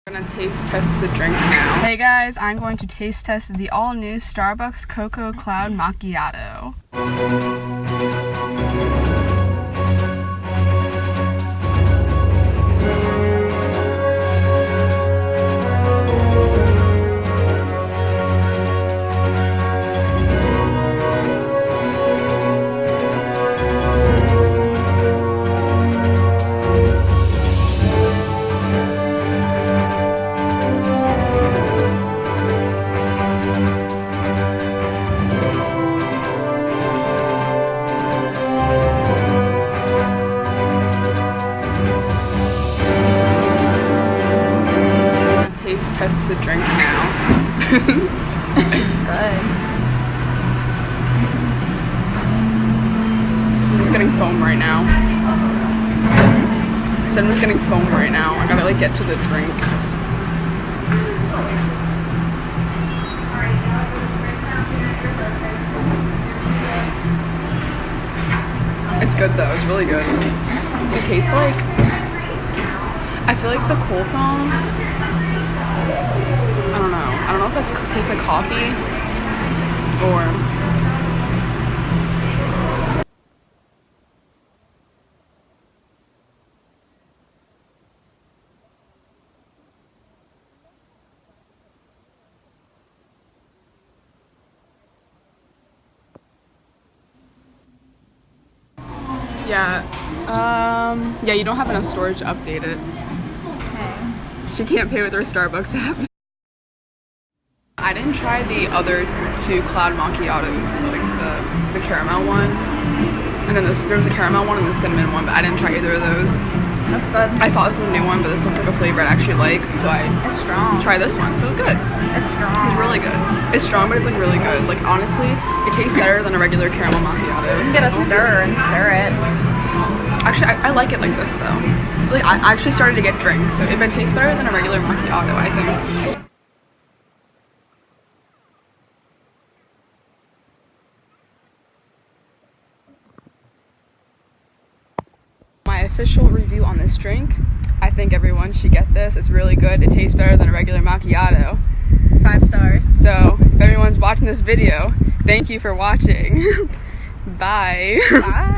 I'm gonna taste test the drink now. Hey guys, I'm going to taste test the all-new Starbucks Cocoa Cloud Macchiato. Test the drink now. Good. I'm just getting foam right now. So I'm just getting foam right now. I gotta like get to the drink. It's good though, it's really good. It tastes like, I feel like the cool foam, I don't know if that tastes like coffee or yeah, you don't have enough storage to update it. Okay. She can't pay with her Starbucks app. I didn't try the other two cloud macchiatos, like the caramel one, and then there was a caramel one and the cinnamon one, but I didn't try either of those. That's good. I saw this was a new one, but this looks like a flavor I'd actually like, so It's strong. tried this one, so it was good. It's strong. It's really good. It's strong, but it's like really good. Like honestly, it tastes better than a regular caramel macchiato. You get a stir and stir it. Actually, I like it like this though. So, like I actually started to get drinks, so it tastes better than a regular macchiato, I think. My official review on this drink, I think everyone should get this. It's really good. It tastes better than a regular macchiato. 5 stars. So if everyone's watching this video, thank you for watching. Bye. Bye.